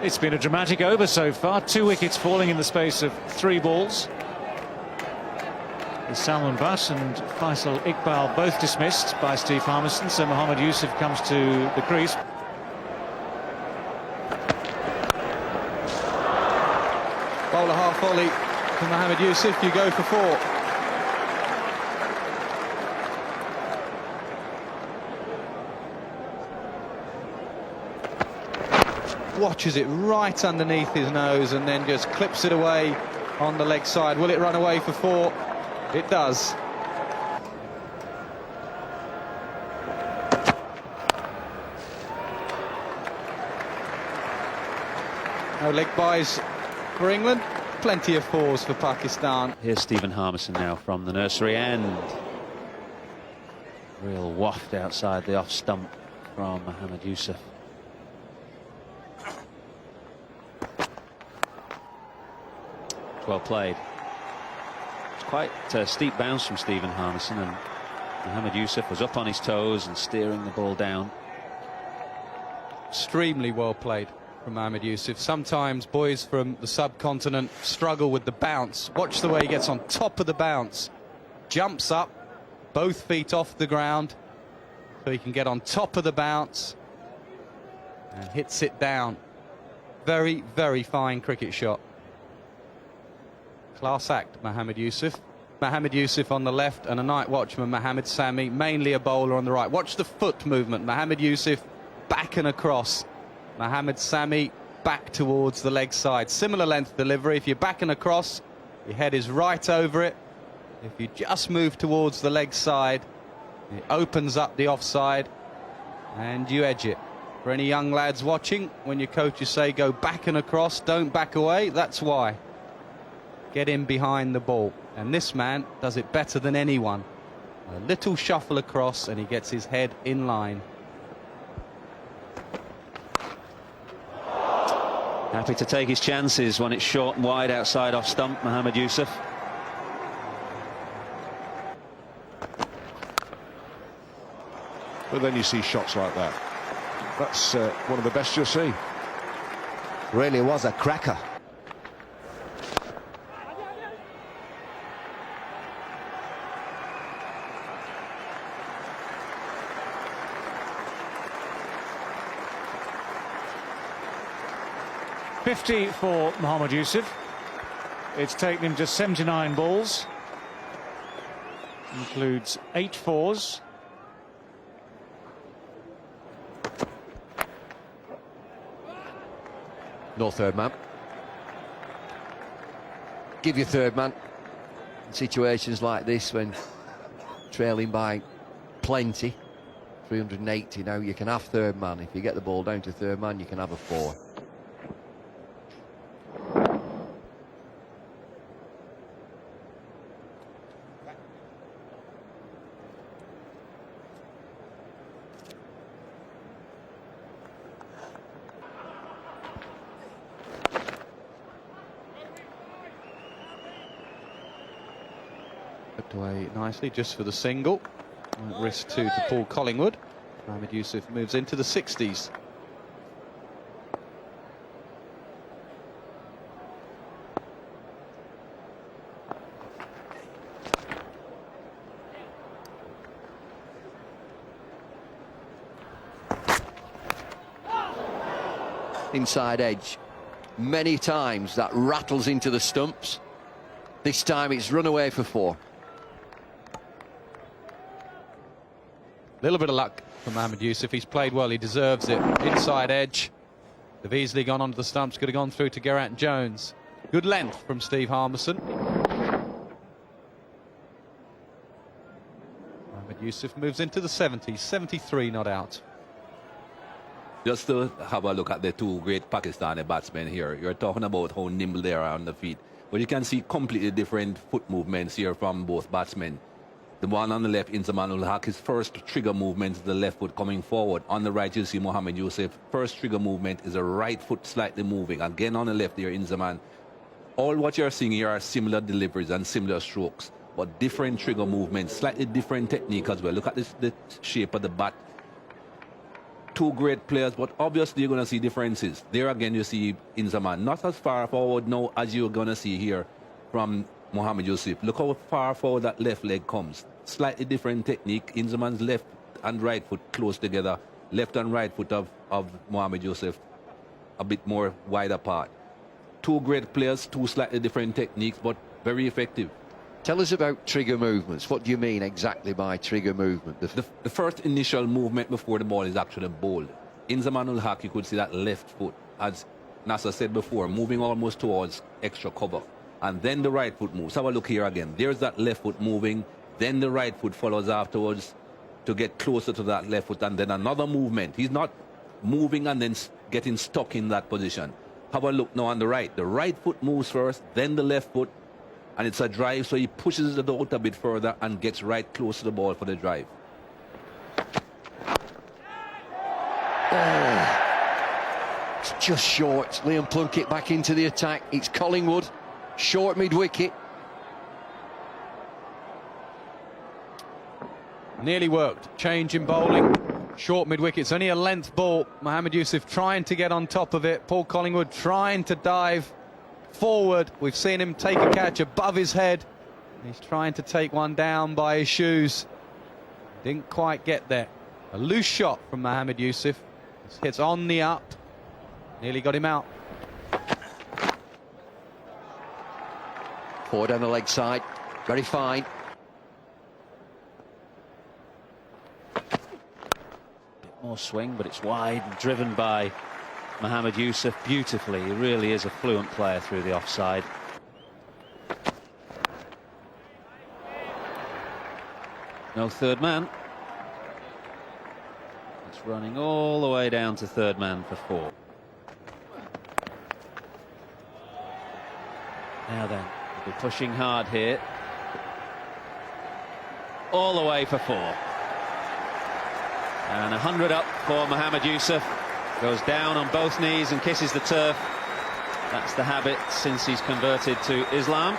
It's been a dramatic over so far. 2 wickets falling in the space of 3 balls. Salman Butt and Faisal Iqbal both dismissed by Steve Harmison, so Mohammad Yusuf comes to the crease. Bowler half volley from Mohammad Yusuf, you go for 4. Watches it right underneath his nose and then just clips it away on the leg side. Will it run away for 4? It does. No leg buys for England. Plenty of 4s for Pakistan. Here's Stephen Harmison now from the nursery end. Real waft outside the off stump from Mohammad Yusuf. Well played. It's quite a steep bounce from Stephen Harmison, and Mohammad Yusuf was up on his toes and steering the ball down. Extremely well played from Mohammad Yusuf. Sometimes boys from the subcontinent struggle with the bounce. Watch the way he gets on top of the bounce. Jumps up, both feet off the ground, so he can get on top of the bounce and hits it down. Very, very fine cricket shot. Class act, Mohammad Yusuf. Mohammad Yusuf on the left and a night watchman, Mohammad Sami, mainly a bowler on the right. Watch the foot movement. Mohammad Yusuf back and across. Mohammad Sami back towards the leg side. Similar length delivery. If you're back and across, your head is right over it. If you just move towards the leg side, it opens up the offside and you edge it. For any young lads watching, when your coaches say go back and across, don't back away, that's why. Get in behind the ball, and this man does it better than anyone. A little shuffle across and he gets his head in line. Happy to take his chances when it's short and wide outside off stump, Mohammad Yusuf. But then you see shots like that. That's one of the best you'll see. Really was a cracker. .50 for Mohammad Yusuf. It's taken him just 79 balls. Includes 8 4s. No third man. Give your third man. In situations like this, when trailing by plenty, 380 now, you can have third man. If you get the ball down to third man, you can have a 4. Tucked away nicely just for the single. Risk 2 to Paul Collingwood. Mohammad Yusuf moves into the 60s. Inside edge. Many times that rattles into the stumps. This time it's run away for 4. Little bit of luck for Mohammad Yusuf. He's played well, he deserves it. Inside edge. They've easily gone onto the stumps, could have gone through to Geraint Jones. Good length from Steve Harmison. Mohammad Yusuf moves into the 70s, 73 not out. Just to have a look at the 2 great Pakistani batsmen here. You're talking about how nimble they are on the feet. But you can see completely different foot movements here from both batsmen. The one on the left, Inzamam ul Haq, his first trigger movement is the left foot coming forward. On the right, you see Mohammad Yusuf. First trigger movement is a right foot slightly moving. Again, on the left here, Inzamam. All what you're seeing here are similar deliveries and similar strokes, but different trigger movements, slightly different technique as well. Look at this, the shape of the bat. two great players, but obviously you're going to see differences. There again, you see Inzamam not as far forward now as you're going to see here from Mohamed Yusuf. Look how far forward that left leg comes. Slightly different technique. Inzamam's left and right foot close together. Left and right foot of Mohamed Yusuf a bit more wide apart. Two great players, two slightly different techniques, but very effective. Tell us about trigger movements. What do you mean exactly by trigger movement? The first initial movement before the ball is actually bowled. Inzamam ul Haq, you could see that left foot, as Nasser said before, moving almost towards extra cover. And then the right foot moves. Have a look here again. There's that left foot moving. Then the right foot follows afterwards to get closer to that left foot. And then another movement. He's not moving and then getting stuck in that position. Have a look now on the right. The right foot moves first, then the left foot. And it's a drive, so he pushes it out a bit further and gets right close to the ball for the drive. Oh, it's just short. Liam Plunkett back into the attack. It's Collingwood, short mid-wicket. Nearly worked. Change in bowling. Short mid-wicket. It's only a length ball. Mohamed Yusuf trying to get on top of it. Paul Collingwood trying to dive forward. We've seen him take a catch above his head. He's trying to take one down by his shoes. Didn't quite get there. A loose shot from Mohamed Yusuf. This hits on the up. Nearly got him out. Forward on the leg side. Very fine. More swing, but it's wide and driven by Mohamed Yusuf beautifully. He really is a fluent player through the offside. No third man. It's running all the way down to third man for 4. Now then, we'll be pushing hard here. All the way for 4. And 100 up for Mohamed Yusuf. Goes down on both knees and kisses the turf. That's the habit since he's converted to Islam.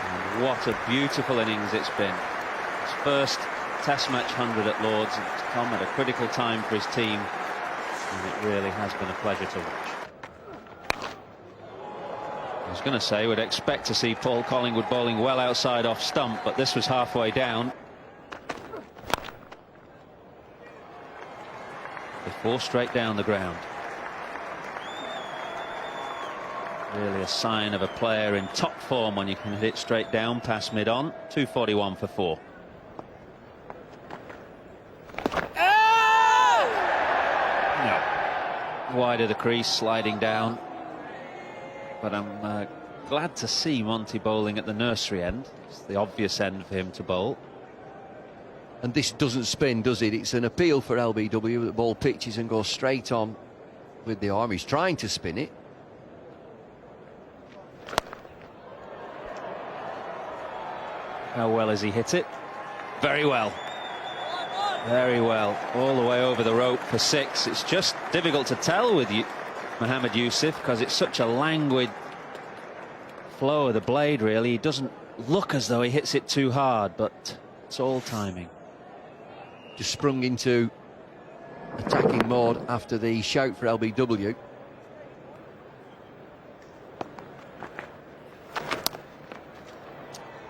And what a beautiful innings it's been. His first Test match 100 at Lords. It's come at a critical time for his team. And it really has been a pleasure to watch. I was going to say we'd expect to see Paul Collingwood bowling well outside off stump, but this was halfway down. 4 straight down the ground. Really a sign of a player in top form when you can hit it straight down past mid-on. 241 for 4. No. Wide of the crease, sliding down. But I'm glad to see Monty bowling at the nursery end. It's the obvious end for him to bowl. And this doesn't spin, does it? It's an appeal for LBW. The ball pitches and goes straight on with the arm. He's trying to spin it. How well has he hit it? Very well. Very well. All the way over the rope for 6. It's just difficult to tell with Mohamed Yusuf because it's such a languid flow of the blade, really. He doesn't look as though he hits it too hard, but it's all timing. Just sprung into attacking mode after the shout for LBW.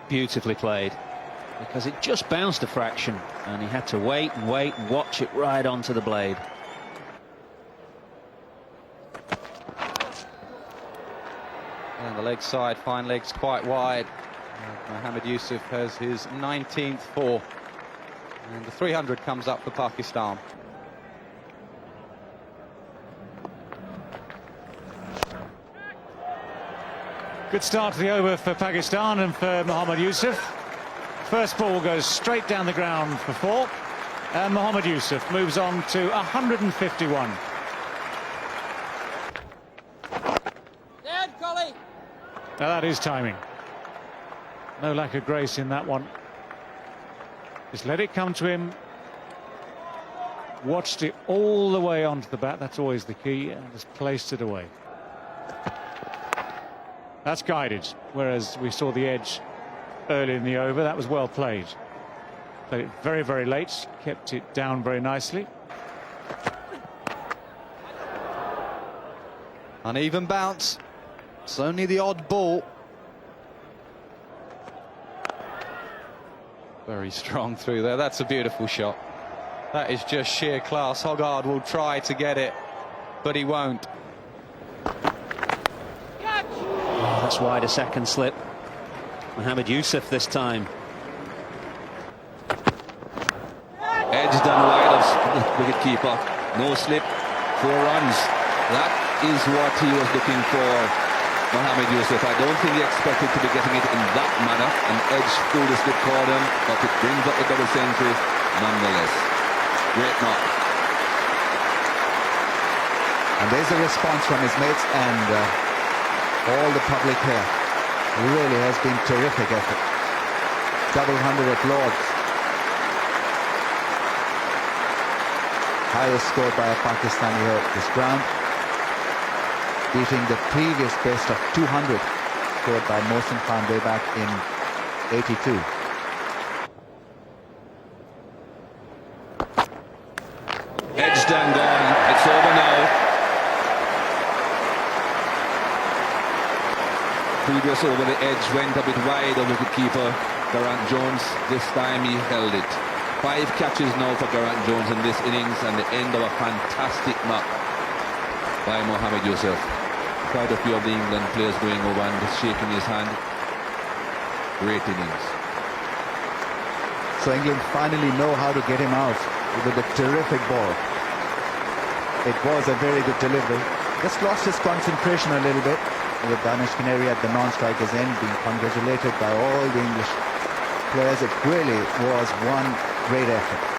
Beautifully played, because it just bounced a fraction and he had to wait and wait and watch it right onto the blade. And the leg side, fine legs quite wide. Mohamed Yusuf has his 19th 4. And the 300 comes up for Pakistan. Good start to the over for Pakistan and for Mohamed Yusuf. First ball goes straight down the ground for 4. And Mohamed Yusuf moves on to 151. Now that is timing. No lack of grace in that one. Just let it come to him. Watched it all the way onto the bat. That's always the key. And just placed it away. That's guided. Whereas we saw the edge early in the over. That was well played. Played it very, very late, kept it down very nicely. Uneven bounce. It's only the odd ball. Very strong through there. That's a beautiful shot. That is just sheer class. Hoggard will try to get it, but he won't. Oh, that's wide, a second slip. Mohamed Youssef this time. Edge done wide of the wicketkeeper. No slip, 4 runs. That is what he was looking for, Mohamed Youssef. I don't think he expected to be getting it in that manner. An edge through the slip cordon, but it brings up the double century nonetheless. Great knock. And there's a response from his mates and all the public here. It really has been terrific effort. Double 100 at Lords. Highest score by a Pakistani here at this ground, beating the previous best of 200 scored by Mohsin Khan way back in '82. Edge done gone. It's over now. Previous over the edge went a bit wide of the wicketkeeper Geraint Jones. This time he held it. 5 catches now for Geraint Jones in this innings, and the end of a fantastic knock by Mohamed Youssef. Quite a few of the England players going over and shaking his hand. Great innings. So England finally know how to get him out with a terrific ball. It was a very good delivery. Just lost his concentration a little bit, with Danish Canary at the non-striker's end being congratulated by all the English players. It really was one great effort.